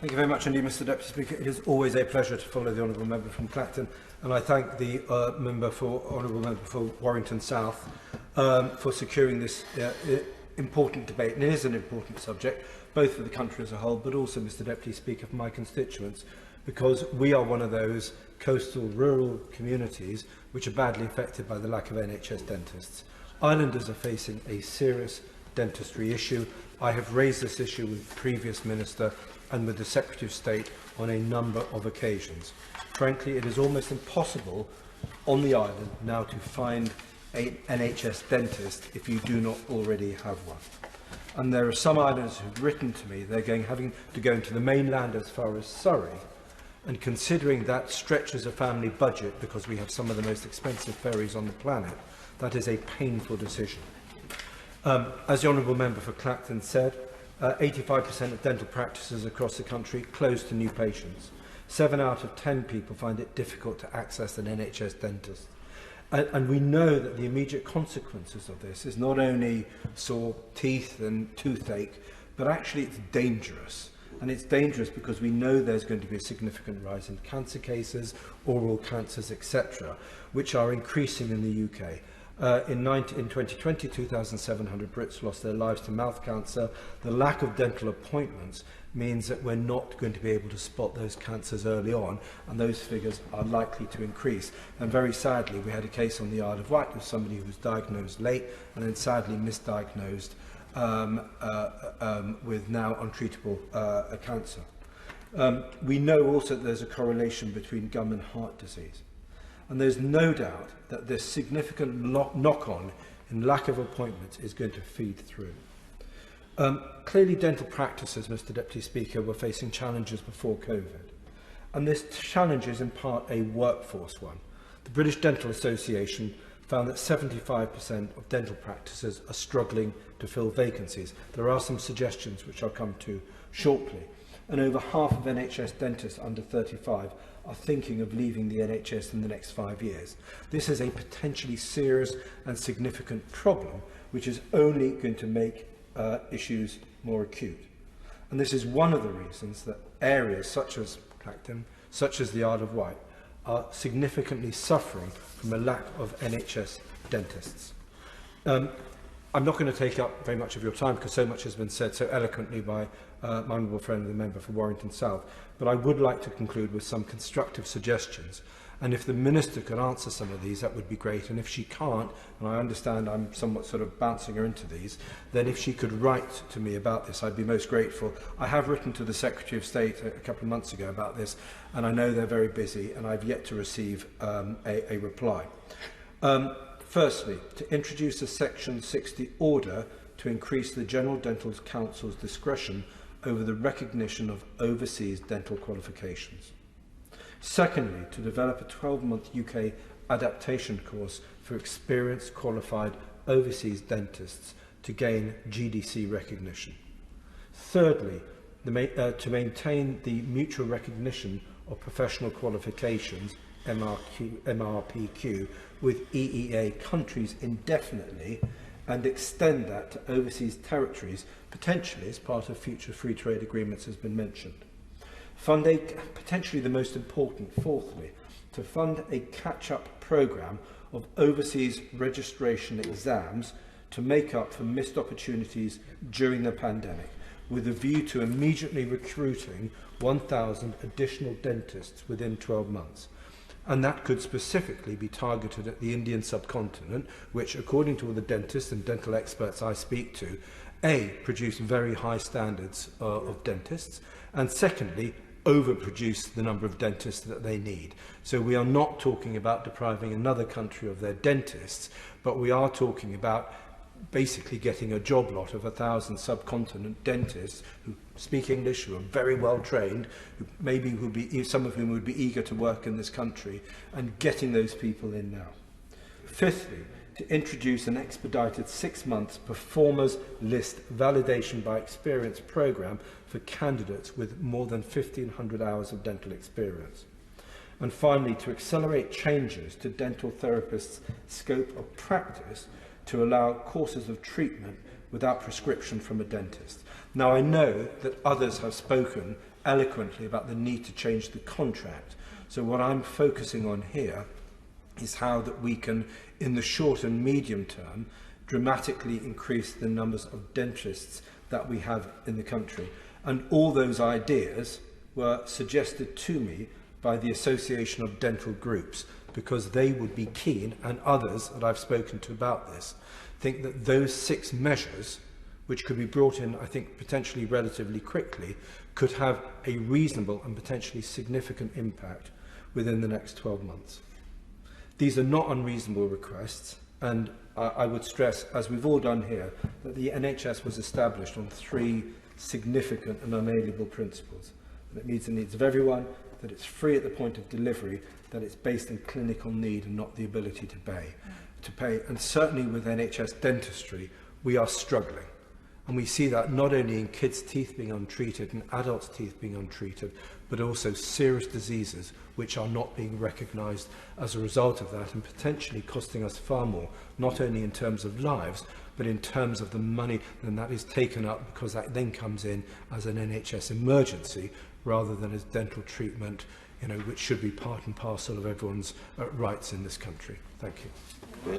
Thank you very much indeed, Mr Deputy Speaker. It is always a pleasure to follow the honourable member from Clacton, and I thank the honourable member for Warrington South for securing this important debate. And it is an important subject, both for the country as a whole, but also, Mr Deputy Speaker, for my constituents, because we are one of those coastal rural communities which are badly affected by the lack of NHS dentists. Islanders are facing a serious dentistry issue. I have raised this issue with the previous Minister and with the Secretary of State on a number of occasions. Frankly, it is almost impossible on the island now to find an NHS dentist if you do not already have one. And there are some islanders who've written to me they're having to go into the mainland as far as Surrey, and considering that stretches a family budget because we have some of the most expensive ferries on the planet, that is a painful decision. As the honourable member for Clacton said, 85% of dental practices across the country close to new patients. 7 out of 10 people find it difficult to access an NHS dentist. And we know that the immediate consequences of this is not only sore teeth and toothache, but actually it's dangerous. And it's dangerous because we know there's going to be a significant rise in cancer cases, oral cancers, etc., which are increasing in the UK. In 2020, 2,700 Brits lost their lives to mouth cancer. The lack of dental appointments means that we're not going to be able to spot those cancers early on, and those figures are likely to increase. And very sadly, we had a case on the Isle of Wight with somebody who was diagnosed late and then sadly misdiagnosed with now untreatable cancer. We know also that there's a correlation between gum and heart disease. And there's no doubt that this significant knock-on in lack of appointments is going to feed through. Clearly, dental practices, Mr Deputy Speaker, were facing challenges before COVID. And this challenge is in part a workforce one. The British Dental Association found that 75% of dental practices are struggling to fill vacancies. There are some suggestions which I'll come to shortly. And over half of NHS dentists under 35 are thinking of leaving the NHS in the next 5 years. This is a potentially serious and significant problem, which is only going to make issues more acute. And this is one of the reasons that areas such as Clacton, such as the Isle of Wight, are significantly suffering from a lack of NHS dentists. I'm not going to take up very much of your time because so much has been said so eloquently by my honourable friend, the member for Warrington South, but I would like to conclude with some constructive suggestions. And if the Minister could answer some of these, that would be great. And if she can't, and I understand I'm somewhat sort of bouncing her into these, then if she could write to me about this, I'd be most grateful. I have written to the Secretary of State a couple of months ago about this, and I know they're very busy, and I've yet to receive a reply. Firstly, to introduce a Section 60 order to increase the General Dental Council's discretion over the recognition of overseas dental qualifications. Secondly, to develop a 12-month UK adaptation course for experienced qualified overseas dentists to gain GDC recognition. Thirdly, to maintain the mutual recognition of professional qualifications, MRPQ, with EEA countries indefinitely and extend that to overseas territories, potentially as part of future free trade agreements has been mentioned. Fund a, potentially the most important, fourthly, to fund a catch-up programme of overseas registration exams to make up for missed opportunities during the pandemic, with a view to immediately recruiting 1,000 additional dentists within 12 months. And that could specifically be targeted at the Indian subcontinent, which, according to all the dentists and dental experts I speak to, A, produce very high standards of dentists, and secondly, overproduce the number of dentists that they need. So we are not talking about depriving another country of their dentists, but we are talking about basically getting a job lot of 1,000 subcontinent dentists who speak English, who are very well trained, who maybe will be, some of whom would be eager to work in this country, and getting those people in now. Fifthly, to introduce an expedited 6-month performers list validation by experience programme for candidates with more than 1,500 hours of dental experience. And finally, to accelerate changes to dental therapists' scope of practice to allow courses of treatment without prescription from a dentist. Now, I know that others have spoken eloquently about the need to change the contract. So what I'm focusing on here is how that we can, in the short and medium term, dramatically increase the numbers of dentists that we have in the country. And all those ideas were suggested to me by the Association of Dental Groups, because they would be keen, and others that I've spoken to about this, think that those 6 measures, which could be brought in, I think, potentially relatively quickly, could have a reasonable and potentially significant impact within the next 12 months. These are not unreasonable requests, and I would stress, as we've all done here, that the NHS was established on 3 significant and unalienable principles. That it meets the needs of everyone, that it's free at the point of delivery, that it's based on clinical need and not the ability to pay. And certainly with NHS dentistry, we are struggling. And we see that not only in kids' teeth being untreated and adults' teeth being untreated, but also serious diseases which are not being recognised as a result of that, and potentially costing us far more, not only in terms of lives, but in terms of the money that is taken up, because that then comes in as an NHS emergency rather than as dental treatment, which should be part and parcel of everyone's rights in this country. Thank you.